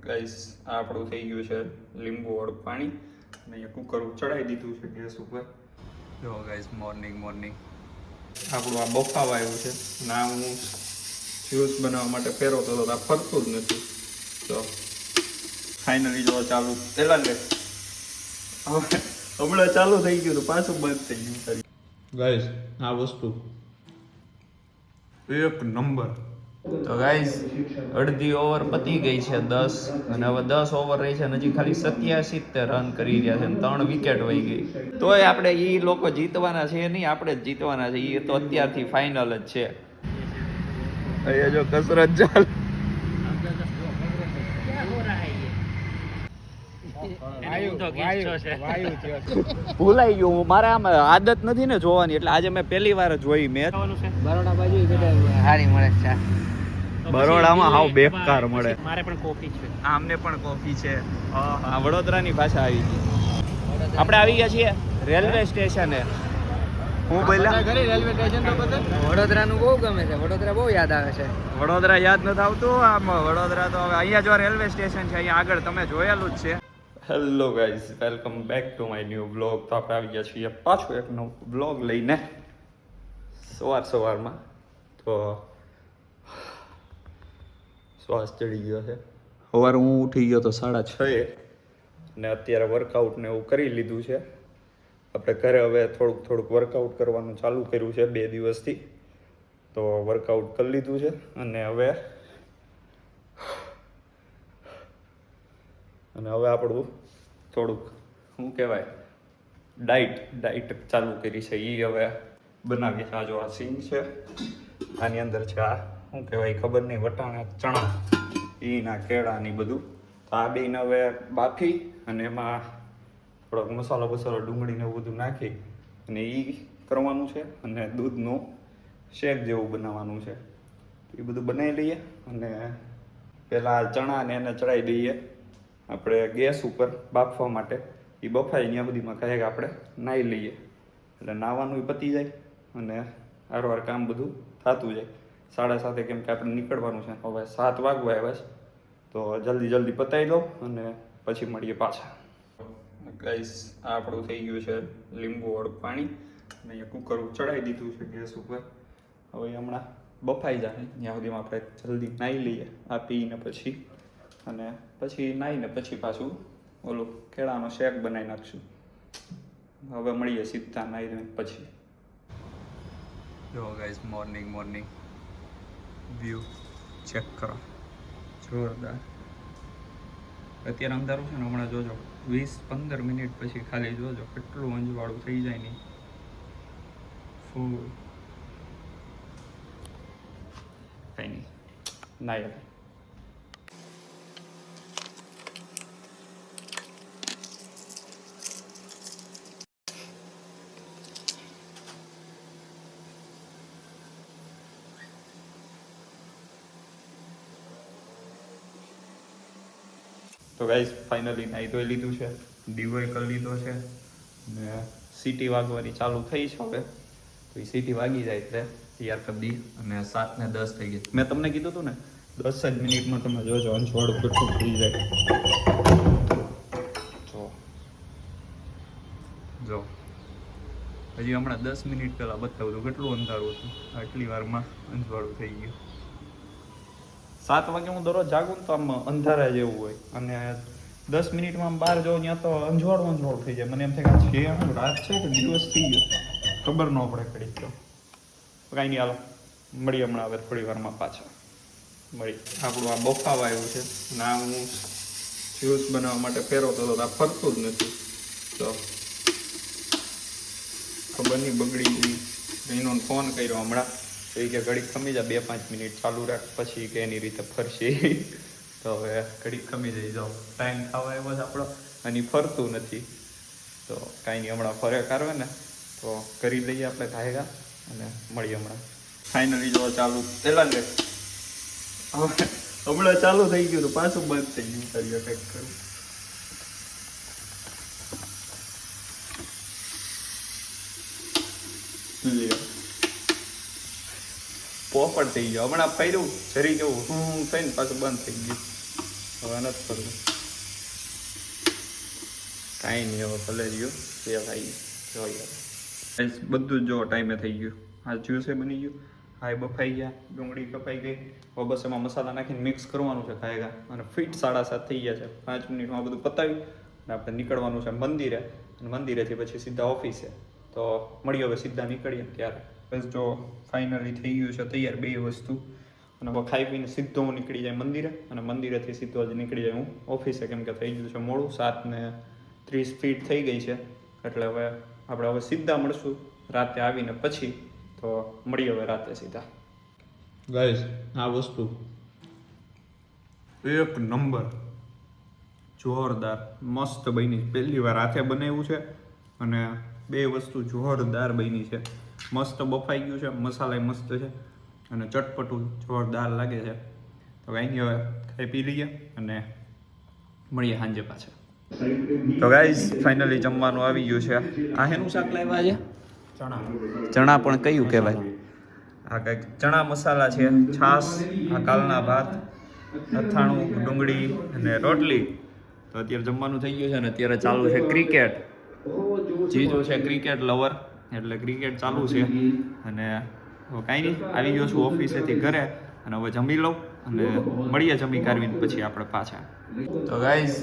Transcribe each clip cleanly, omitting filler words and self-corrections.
Guys આ આપણું થઈ ગયું છે લીંબુ વાળું પાણી અને અહીંયા કુકર ચડાવી દીધું છે ગેસ ઉપર. જો ગાઈસ મોર્નિંગ આપણું આ બફાવા આવ્યું છે ના હું જ્યુસ બનાવવા માટે ફેરવતો હતો આ ફરતું જ નથી. તો ફાઇનલી જો ચાલુ પેલા ને હમણાં ચાલુ થઈ ગયું તો પાછું બંધ થઈ ગયું. ગાઈસ આ વસ્તુ એક નંબર. તો ગાઈસ અડધી ઓવર પતી ગઈ છે 10 અને હવે 10 ઓવર રહી છે હજી ખાલી 87 રન કરી રહ્યા છે અને 3 વિકેટ વહી ગઈ. તોય આપણે ઈ લોકો જીતવાના છે નહીં, આપણે જ જીતવાના છે. એ તો અત્યારથી ફાઇનલ જ છે. અહીંયા જો કસરત ચાલ ભૂલાઈ ગયું. મારે આમ આદત નથી ને જોવાની, એટલે આજે મેં પહેલી વાર જોઈ મેચ. બરોડા બાજુ હારી મળે છે. બરોડામાં હાવ બેકાર મળે. મારે પણ કોફી છે. આમને પણ કોફી છે. હા, વડોદરાની ભાષા આવી ગઈ. આપણે આવી ગયા છીએ રેલવે સ્ટેશને. હું પહેલા રેલવે સ્ટેશન તો વડોદરાનું બહુ ગમે છે. વડોદરા બહુ યાદ આવે છે. વડોદરા યાદ નથી આવતું. આમ વડોદરા તો હવે અહીંયા જો રેલવે સ્ટેશન છે અહીંયા આગળ તમે જોયેલું જ છે. Hello guys, welcome back to my new blog. તો આપણે આવી ગયા છીએ પાછું એક નવો બ્લોગ લઈને સવારમાં. તો શ્વાસ ચડી ગયો છે. સવારે હું ઉઠી ગયો તો 6:30 ને અત્યારે વર્કઆઉટ ને એવું કરી લીધું છે. આપણે ઘરે હવે થોડુંક વર્કઆઉટ કરવાનું ચાલુ કર્યું છે 2 દિવસથી. તો વર્કઆઉટ કરી લીધું છે અને હવે આપણું થોડુંક શું કહેવાય ડાઈટ ચાલુ કરી છે. એ હવે બનાવીએ છીએ. આ જો આ સીંગ છે, આની અંદર છે આ શું કહેવાય ખબર નહીં, વટાણા ચણા એના કેળાની બધું. તો આ બેને હવે બાફી અને એમાં થોડોક મસાલો ડુંગળીને એવું બધું નાખી અને એ કરવાનું છે અને દૂધનું શેક જેવું બનાવવાનું છે. એ બધું બનાવી લઈએ અને પહેલાં ચણાને એને ચડાવી દઈએ આપણે ગેસ ઉપર બાફવા માટે. એ બફાય ત્યાં સુધીમાં કહે કે આપણે નાહી લઈએ, એટલે નાહવાનું પતી જાય અને વારવાર કામ બધું થતું જાય. 7:30 કેમ કે આપણે નીકળવાનું છે. હવે 7 વાગવા આવ્યા છે તો જલ્દી પતાવી દઉં અને પછી મળીએ પાછા. ગાઈસ આ આપણું થઈ ગયું છે લીંબુ વાળું પાણી અને અહીંયા કુકર ચડાવી દીધું છે ગેસ ઉપર. હવે હમણાં બફાઈ જાય ત્યાં સુધીમાં આપણે જલ્દી નાહી લઈએ આ પીને પછી, અને પછી નાહીને પછી પાછું ઓલું કેળાનો શેક બનાવી નાખશું. હવે મળીએ સીધા નાહીને પછી. જો ગાઈસ મોર્નિંગ વ્યૂ ચેક કરો, જોરદાર. અત્યારે અંધારું છે ને, હમણાં જોજો 20-15 મિનિટ પછી ખાલી જોજો કેટલું અંજવાળું થઈ જાય નહીં ફૂલ. કંઈ નહીં નાય. તો ગાઈસ ફાઇનલી નાહી ધોઈ લીધું છે, દીવોય કરી લીધો છે ને સીટી વાગવાની ચાલુ થઈ છે. હવે તો એ સીટી વાગી જાય એટલે તૈયાર કરી દઈએ અને 7:10 થઈ ગઈ. મેં તમને કીધું હતું ને 10 જ મિનિટમાં તમે જોજો અંજવાળું કેટલું થઈ જાય. જો હજી હમણાં 10 મિનિટ પહેલાં બતાવું તો કેટલું અંધારું હતું, આટલી વારમાં અંજવાળું થઈ ગયું. 7 વાગે હું દરરોજ જાગું તો આમ અંધારા જેવું હોય અને 10 મિનિટમાં બહાર જાઉં ત્યાં તો અંજવાળું થઈ જાય. મને એમ થાય કે છે હું રાત છે કે દિવસ થઈ ગયો, ખબર ન પડે ઘડી. તો કાંઈ નહીં, હાલો મળીએ હમણાં હવે થોડી વારમાં પાછા મળી. આપણું આ બફાવા આવ્યું છે ના હું જ્યુસ બનાવવા માટે ફેરવતો હતો આ ફરતું જ નથી. તો ખબર નહીં બગડી ગઈ. એનો ફોન કર્યો હમણાં તો એ કે ઘડીક ખમી જા 2-5 મિનિટ ચાલુ રાખ પછી કે એની રીતે ફરશે. તો હવે ઘડીક ખમી જઈ જાઓ, ટાઈમ થવા આવ્યો છે આપણો અને ફરતું નથી. તો કાંઈ નહીં, હમણાં ફરે કારવે ને તો કરી લઈએ આપણે ખાયગા અને મળીએ હમણાં. ફાઇનલી જો ચાલુ પેલા ને હમણાં ચાલુ થઈ ગયું તો પાછું બંધ થઈ ગયું. કરીએ કંઈક કરું. પોપટ થઈ ગયો. હમણાં ફર્યું જરી જેવું હું થઈને પાછું બંધ થઈ ગયું. હવે નથી કરવું કાંઈ નહીં હવે ભલે રહ્યું જે ભાઈ જોઈએ બધું જ જો ટાઈમે થઈ ગયું આ જ્યુસે બની ગયું હા બફાઈ ગયા ડુંગળી કપાઈ ગઈ હવે બસ એમાં મસાલા નાખીને મિક્સ કરવાનું છે ખાયગા અને ફિટ 7:30 થઈ ગયા છે 5 મિનિટમાં બધું પતાવી અને આપણે નીકળવાનું છે મંદિરે અને મંદિરેથી પછી સીધા ઓફિસે તો મળીએ હવે સીધા નીકળીએ ત્યારે બસ જો ફાઇનલી થઈ ગયું છે તૈયાર બે વસ્તુ અને હવે ખાઈ પીને સીધો હું નીકળી જાય મંદિરે અને મંદિરેથી સીધો જ નીકળી જાય હું ઓફિસે કેમ કે થઈ ગયું છે મોડું 7:30 ફીટ થઈ ગઈ છે એટલે હવે આપણે હવે સીધા મળશું રાતે આવીને પછી તો મળીએ હવે રાતે સીધા ગાઈસ આ વસ્તુ એક નંબર જોરદાર મસ્ત બની પહેલી વાર હાથે બનાવ્યું છે અને બે વસ્તુ જોરદાર બની છે મસ્ત બફાઈ ગયું છે મસાલા મસ્ત છે અને ચટપટું જોરદાર લાગે છે તો કાંઈ હવે ખાઈ પી લઈએ અને મળીએ સાંજે પાછા તો ગાઈઝ ફાઇનલી જમવાનું આવી ગયું છે આ હેનું શાક લાવ્યા છે ચણા પણ કયું કહેવાય આ કંઈક ચણા મસાલા છે છાશ આ કાલના ભાત અથાણું ડુંગળી અને રોટલી તો અત્યારે જમવાનું થઈ ગયું છે અને અત્યારે ચાલુ છે ક્રિકેટ જીજો છે ક્રિકેટ લવર એટલે ક્રિકેટ ચાલુ છે અને હવે કાંઈ નહીં આવી ગયો છું ઓફિસેથી ઘરે અને હવે જમી લઉં અને મળીએ જમી કાઢવીને પછી આપણે પાછા તો ગાઈઝ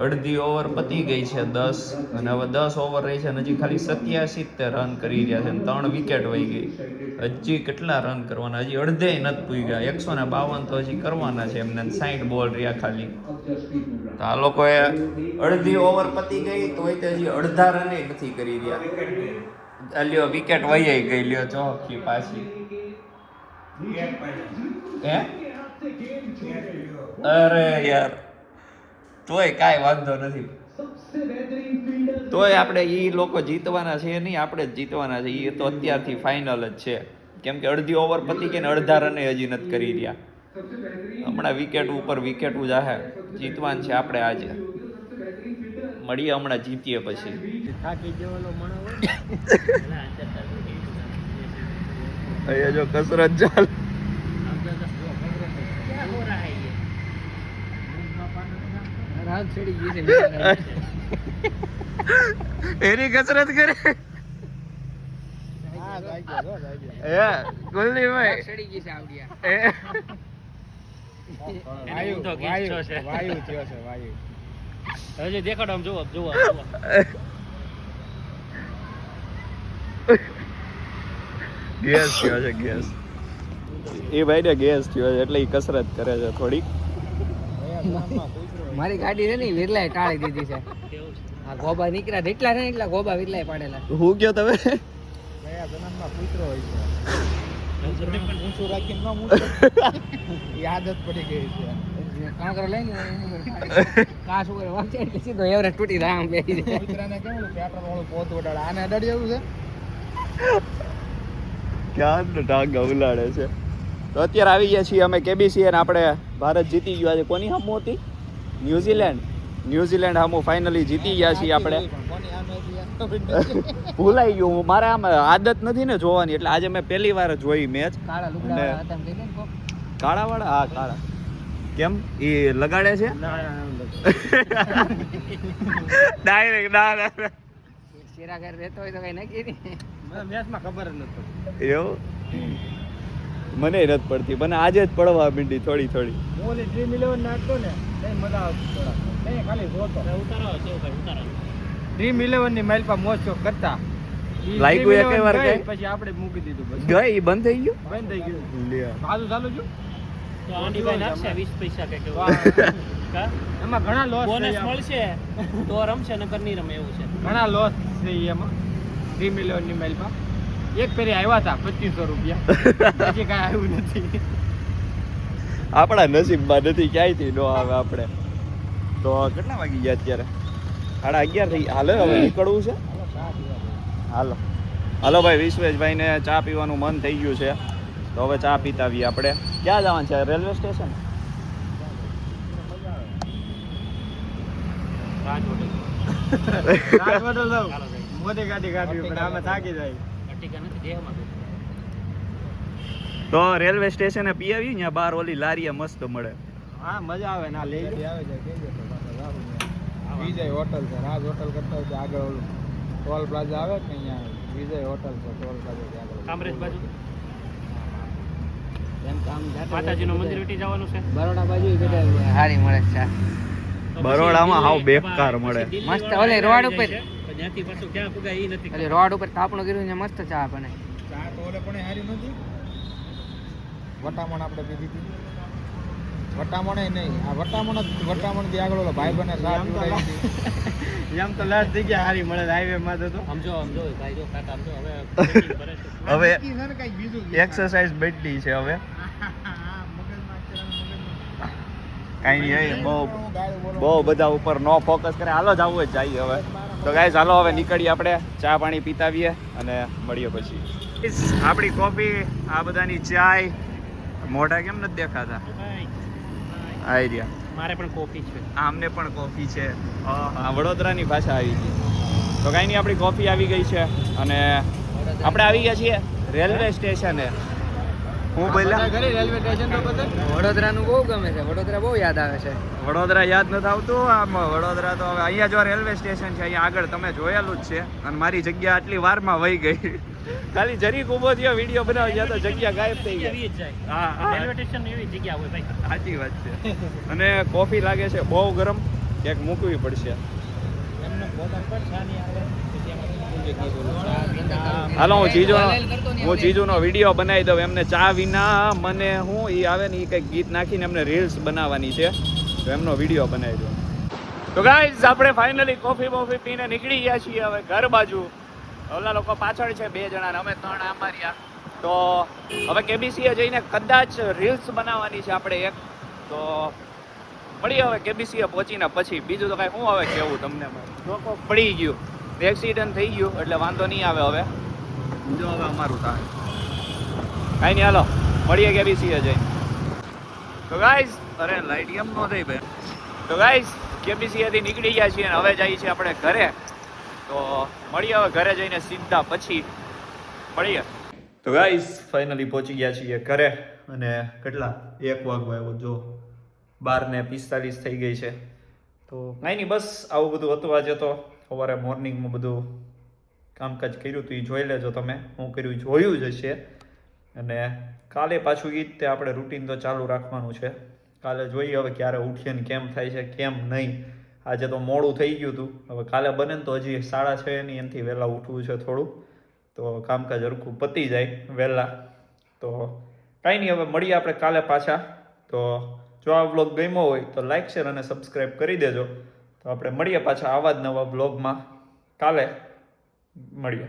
અડધી ઓવર પતી ગઈ છે 10 અને હવે 10 ઓવર રહી છે અને હજી ખાલી 87 રન કરી રહ્યા છે અને 3 વિકેટ વહી ગઈ હજી કેટલા રન કરવાના હજી અડધે નથી પૂગ્યા 152 તો હજી કરવાના છે એમને 60 બોલ રહ્યા ખાલી તો આ લોકોએ અડધી ઓવર પતી ગઈ તોય તે હજી અડધા રને નથી કરી રહ્યા લ્યો વિકેટ વહી ગઈ લ્યો ચોખ્ખી પાછી હે અરે યાર તોય કાંઈ વાંધો નથી તોય આપણે એ લોકો જીતવાના છે નહીં આપણે જ જીતવાના છે એ તો અત્યારથી ફાઇનલ જ છે કેમ કે અડધી ઓવર પતી ગઈ ને અડધા રને હજી નથી કરી રહ્યા હમણાં વિકેટ ઉપર વિકેટ જાહે જીતવાનું છે આપણે આજે મળીએ હમણાં જીતીએ પછી અહીંયા જો કસરત ચાલ એની કસરત કરે કુલદીપભાઈ દેખાડો આમ જોવો ગેસ થયો છે ગેસ એ ભાઈ ને ગેસ થયો છે એટલે એ કસરત કરે છે થોડીક મારી ગાડી છે ને વિરલાએ ટાળી દીધી છે આ ગોબા નીકળ્યા જેટલા ને એટલા ગોબા વિરલાએ પાડેલા હું ગયો તમે કયા જન્મમાં પુત્રો હોય છે ઊંચું રાખીને ન આદત પડી ગઈ છે કાંકરો લઈને કાસ ઉપર વાંચે એટલે સીધો એવરેજ તૂટી જાય આમ બેસી જાય કૂતરાને કેવું પેટ્રોલ વાળું પોત ઉડાડે આને અડાડી એવું છે ક્યાં ટાંગ ઉલાડે છે તો અત્યારે આવી ગયા છીએ અમે કેબીસી અને આપણે ભારત જીતી ગયું આજે કોની સામું હતી ન્યુઝીલેન્ડ સામું ફાઇનલી જીતી ગયા છીએ આપણે ભૂલાઈ ગયું મારે આમ આદત નથી ને જોવાની એટલે આજે મેં પહેલી વાર જોઈ મેચ કાળા વાળા હા કાળા કેમ એ લગાડે છે ડાયરેક્ટ ના શેરા ઘર રહેતો હોય તો કઈ નક્કી નહીં મેચમાં ખબર જ નથી એવું મને નથી પડતી મને આજે જ પડવા માંડી થોડી થોડી ઓલી ડ્રીમ 11 નાખતો ને નહીં મજા આવતી થોડા નહીં ખાલી જોતો ઉતારો છે ભાઈ ઉતારો ડ્રીમ 11 ની માઇલ પર મોજ શોખ કરતા લાઈક એક વાર ગઈ પછી આપણે મૂકી દીધું પછી ગઈ બંધ થઈ ગયું લે ચાલુ જો તો આંડી ભાઈ નાખશે 20 પૈસા કે કેવું એમાં ઘણા લોસ બોનસ મળશે તો રમશે નકર નહીં રમે એવું છે ઘણા લોસ છે એમાં ડ્રીમ 11 ની માઇલ પર એક ફેરી આવ્યા હતા 2500 રૂપિયા પછી કાંઈ આવ્યું નથી આપણા નસીબમાં નથી ક્યાંયથી નો આવે આપણે તો કેટલા વાગી ગયા અત્યારે 11:30 થઈ હાલો હવે નીકળવું છે હાલો હાલો ભાઈ વિશ્વેશભાઈ ને ચા પીવાનું મન થઈ ગયું છે તો હવે ચા પીતા આવીએ આપણે ક્યાં જવાનું છે રેલવે સ્ટેશન મોટી ગાડી કાઢવી પણ આમાં થાકી જાય તો રેલવે સ્ટેશને પી આવી ત્યાં બહાર ઓલી લારીએ મસ્ત મળે હા મજા આવે ના લઈ આવે છે કેજો તો પાછા જાવ વિજય હોટલ છે રાજ હોટલ કરતા હોય આગળ ઓલું ટોલ પ્લાઝા આવે કે અહીંયા વિજય હોટલ છે ટોલ પ્લાઝા થી આગળ કામરેજ બાજુ એમ કામ માતાજીનું મંદિર ઉઠી જવાનું છે બરોડા બાજુ બધા હારી મળે છે બરોડામાં હાવ બેકાર મળે મસ્ત ઓલે રોડ ઉપર ત્યાંથી પાછું ક્યાં પુગાય ઈ નથી ઓલે રોડ ઉપર થાપણું કર્યું છે મસ્ત ચા બને ચા તો ઓલે પણ હારી નથી વટામણ આપણે પીધી હતી વટામણ નહીં આ વટામણ થી આગળ ઓલો ભાઈ બને ચા પીવડાવી એમ તો લાસ્ટ જગ્યા હારી મળે હાઈવે માં તો સમજો ભાઈ જો કાકા સમજો હવે એક્સરસાઇઝ બેઠી છે હવે કઈ નહીં બહુ બધા ઉપર નો ફોકસ કરે હાલો જ આવું જ જઈએ હવે તો ગાઈઝ હાલો હવે નીકળીએ આપણે ચા પાણી પીતાવીએ અને મળીએ પછી આપણી કોફી આ બધાની ચાય મોઢા કેમ નથી દેખાતા આવી રહ્યા મારે પણ કોફી છે આમને પણ કોફી છે વડોદરાની ભાષા આવી ગઈ તો કાંઈ નહીં આપણી કોફી આવી ગઈ છે અને આપણે આવી ગયા છીએ રેલવે સ્ટેશને હું બોલ્યા રેલવે સ્ટેશન તો બધે વડોદરાનું બહુ ગમે છે વડોદરા બહુ યાદ આવે છે વડોદરા યાદ નથી આવતું આમ વડોદરા તો હવે અહીંયા જો રેલવે સ્ટેશન છે અહીંયા આગળ તમે જોયેલું જ છે અને મારી જગ્યા આટલી વારમાં વહી ગઈ ખાલી જરીક ઊભો થયો વિડીયો બનાવી ગયા તો જગ્યા ગાયબ થઈ ગઈ હા રેલવે સ્ટેશન એવી જગ્યા હોય ભાઈ સાચી વાત છે અને કોફી લાગે છે બહુ ગરમ ક્યાંક મૂકવી પડશે એમને બોતલ પર ચા નહીં આવે હાલો હું જીજુનો વિડીયો બનાવી દઉં એમને ચા વિના મને હું એ આવે ને એ કંઈક ગીત નાખીને એમને રીલ્સ બનાવવાની છે તો એમનો વિડીયો બનાવી દઉં તો ગાઈઝ આપણે ફાઇનલી કોફી બોફી પીને નીકળી ગયા છીએ હવે ઘર બાજુ ઓલા લોકો પાછળ છે 2 જણા અમે 3 આંબા રહ્યા તો હવે કેબીસીએ જઈને કદાચ રીલ્સ બનાવવાની છે આપણે એક તો મળીએ હવે કેબીસીએ પહોંચીને પછી બીજું તો કાંઈ શું હવે કેવું તમને લોકો પડી ગયું એક્સિડન્ટ થઈ ગયું એટલે વાંધો નહીં આવે હવે જો હવે અમારું થાય કાંઈ નહીં હાલો મળીએ કેબીસીએ જઈને તો ગાઈઝ અરે લાઈટ એમ ન થઈ ભાઈ તો ગાઈઝ કેબીસીએથી નીકળી ગયા છીએ અને હવે જઈએ છીએ આપણે ઘરે તો મળીએ હવે ઘરે જઈને સીધા પછી મળીએ તો ગાઈઝ ફાઇનલી પહોંચી ગયા છીએ ઘરે અને કેટલા 1 વાગવા આવ્યો જો 12:45 થઈ ગઈ છે તો કાંઈ નહીં બસ આવું બધું હતું આજે તો સવારે મોર્નિંગમાં બધું કામકાજ કર્યું હતું એ જોઈ લેજો તમે હું કર્યું જોયું જ હશે અને કાલે પાછું એ જ તે આપણે રૂટીન તો ચાલુ રાખવાનું છે કાલે જોઈએ હવે ક્યારે ઉઠીએ ને કેમ થાય છે કેમ નહીં આજે તો મોડું થઈ ગયું હતું હવે કાલે બને ને તો હજી 6:30 ની એનાથી વહેલા ઉઠવું છે થોડું તો કામકાજ હરખું પતી જાય વહેલા તો કાંઈ નહીં હવે મળીએ આપણે કાલે પાછા તો જો આ વ્લોગ ગમ્યો હોય તો લાઈક શેર અને સબસ્ક્રાઈબ કરી દેજો તો આપણે મળીએ પાછા આવા જ નવા બ્લોગમાં કાલે મળીએ